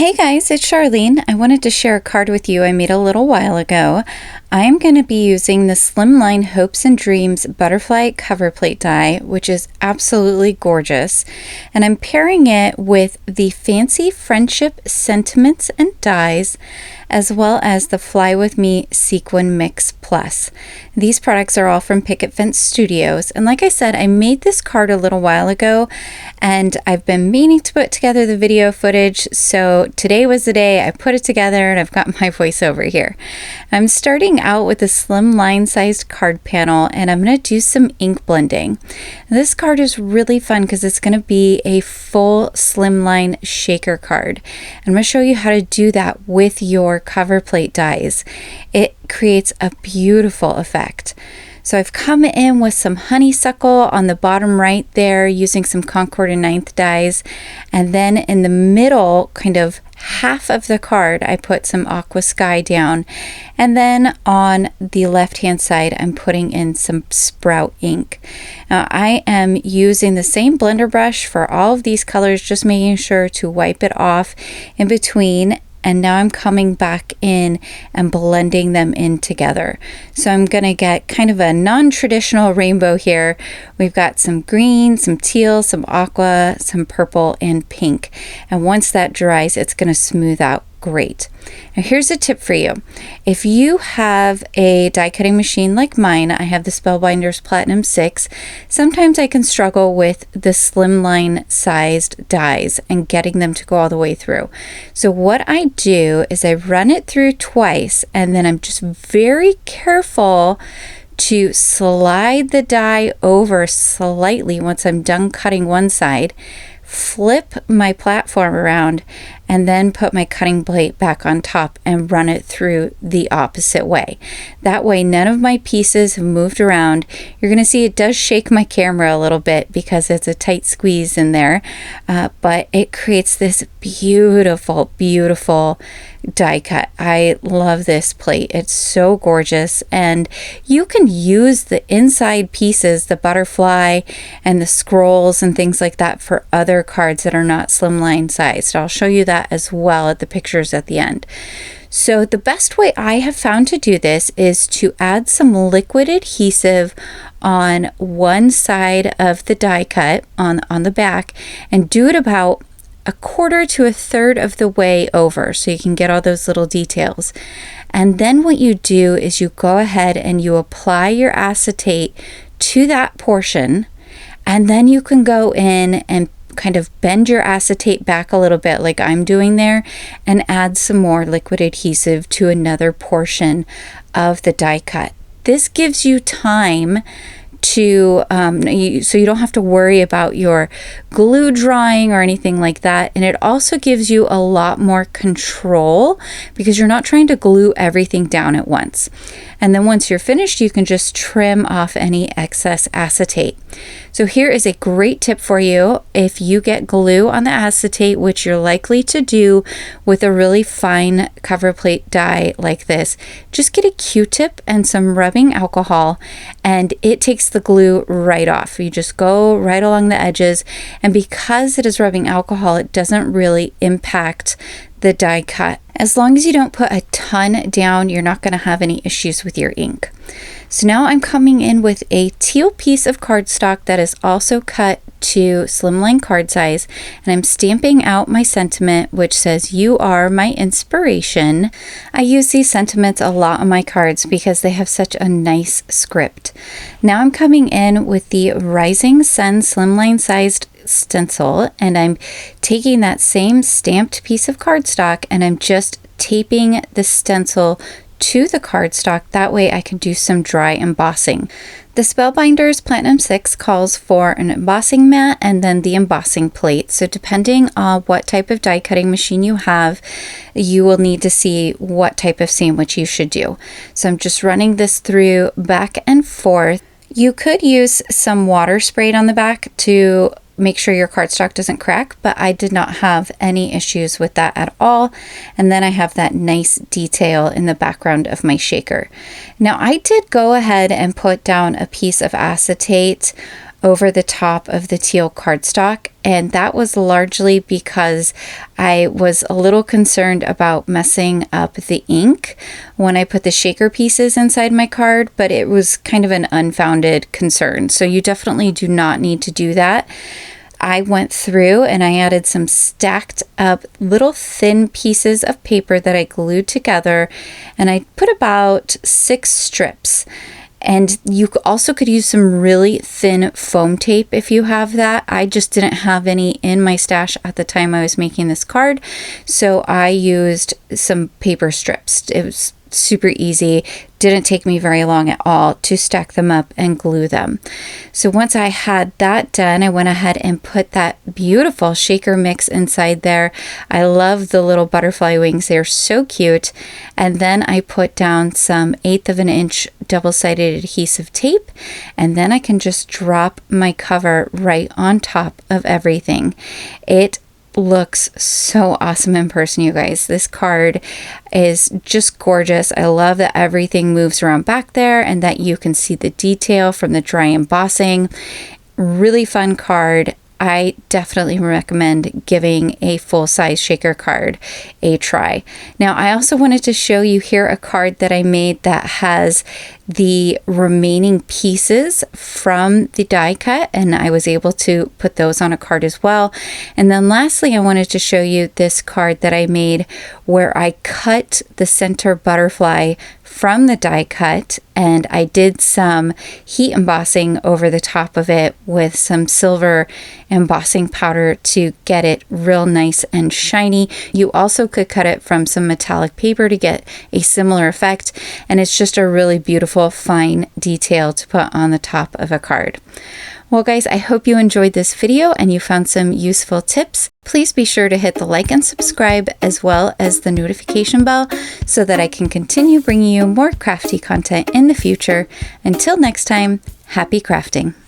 Hey guys, it's Charlene. I wanted to share a card with you I made a little while ago. I'm going to be using the Slimline Hopes and Dreams Butterfly Coverplate die, which is absolutely gorgeous. And I'm pairing it with the Fancy Friendship Sentiments and Dies, as well as the Fly With Me Sequin Mix Plus. These products are all from Picket Studios. And like I said, I made this card a little while ago, and I've been meaning to put together the video footage. So today was the day I put it together, and I've got my voiceover here. I'm starting out with a slimline sized card panel, and I'm going to do some ink blending. This card is really fun because it's going to be a full slimline shaker card. I'm going to show you how to do that with your Coverplate dies. It creates a beautiful effect. So I've come in with some honeysuckle on the bottom right there using some Concord and Ninth dies, and then in the middle, kind of half of the card, I put some aqua sky down, and then on the left hand side I'm putting in some sprout ink. Now I am using the same blender brush for all of these colors, just making sure to wipe it off in between. And now I'm coming back in and blending them in together. So I'm gonna get kind of a non-traditional rainbow here. We've got some green, some teal, some aqua, some purple, and pink. And once that dries, it's gonna smooth out great. Now here's a tip for you. If you have a die cutting machine like mine, I have the Spellbinders Platinum 6, sometimes I can struggle with the slimline sized dies and getting them to go all the way through. So what I do is I run it through twice, and then I'm just very careful to slide the die over slightly once I'm done cutting one side, flip my platform around, and then put my cutting plate back on top and run it through the opposite way. That way none of my pieces have moved around. You're going to see it does shake my camera a little bit because it's a tight squeeze in there, but it creates this beautiful, beautiful die cut. I love this plate. It's so gorgeous, and you can use the inside pieces, the butterfly and the scrolls and things like that, for other cards that are not slimline sized. I'll show you that as well at the pictures at the end. So the best way I have found to do this is to add some liquid adhesive on one side of the die cut on the back, and do it about a quarter to a third of the way over so you can get all those little details. And then what you do is you go ahead and you apply your acetate to that portion, and then you can go in and kind of bend your acetate back a little bit like I'm doing there, and add some more liquid adhesive to another portion of the die cut. This gives you time to so you don't have to worry about your glue drying or anything like that, and it also gives you a lot more control because you're not trying to glue everything down at once. And then once you're finished, you can just trim off any excess acetate. So here is a great tip for you. If you get glue on the acetate, which you're likely to do with a really fine Coverplate die like this, just get a Q-tip and some rubbing alcohol, and it takes the glue right off. You just go right along the edges, and because it is rubbing alcohol, it doesn't really impact the die cut. As long as you don't put a ton down, you're not going to have any issues with your ink. So now I'm coming in with a teal piece of cardstock that is also cut to slimline card size, and I'm stamping out my sentiment, which says, "You are my inspiration." I use these sentiments a lot on my cards because they have such a nice script. Now I'm coming in with the Rising Sun slimline sized stencil, and I'm taking that same stamped piece of cardstock and I'm just taping the stencil to the cardstock. That way I can do some dry embossing. The Spellbinders Platinum 6 calls for an embossing mat and then the embossing plate. So depending on what type of die cutting machine you have, you will need to see what type of sandwich you should do. So I'm just running this through back and forth. You could use some water sprayed on the back to make sure your cardstock doesn't crack, but I did not have any issues with that at all. And then I have that nice detail in the background of my shaker. Now I did go ahead and put down a piece of acetate over the top of the teal cardstock, and that was largely because I was a little concerned about messing up the ink when I put the shaker pieces inside my card, but it was kind of an unfounded concern. So you definitely do not need to do that. I went through and I added some stacked up little thin pieces of paper that I glued together, and I put about 6 strips. And you also could use some really thin foam tape if you have that. I just didn't have any in my stash at the time I was making this card, so I used some paper strips. It was super easy. Didn't take me very long at all to stack them up and glue them. So once I had that done, I went ahead and put that beautiful shaker mix inside there. I love the little butterfly wings. They're so cute. And then I put down some 1/8 of an inch double-sided adhesive tape, and then I can just drop my cover right on top of everything. It looks so awesome in person, you guys. This card is just gorgeous. I love that everything moves around back there and that you can see the detail from the dry embossing. Really fun card. I definitely recommend giving a full-size shaker card a try. Now, I also wanted to show you here a card that I made that has the remaining pieces from the die cut, and I was able to put those on a card as well. And then lastly, I wanted to show you this card that I made where I cut the center butterfly from the die cut, and I did some heat embossing over the top of it with some silver embossing powder to get it real nice and shiny. You also could cut it from some metallic paper to get a similar effect, and it's just a really beautiful fine detail to put on the top of a card. Well guys, I hope you enjoyed this video and you found some useful tips. Please be sure to hit the like and subscribe, as well as the notification bell, so that I can continue bringing you more crafty content in the future. Until next time, happy crafting.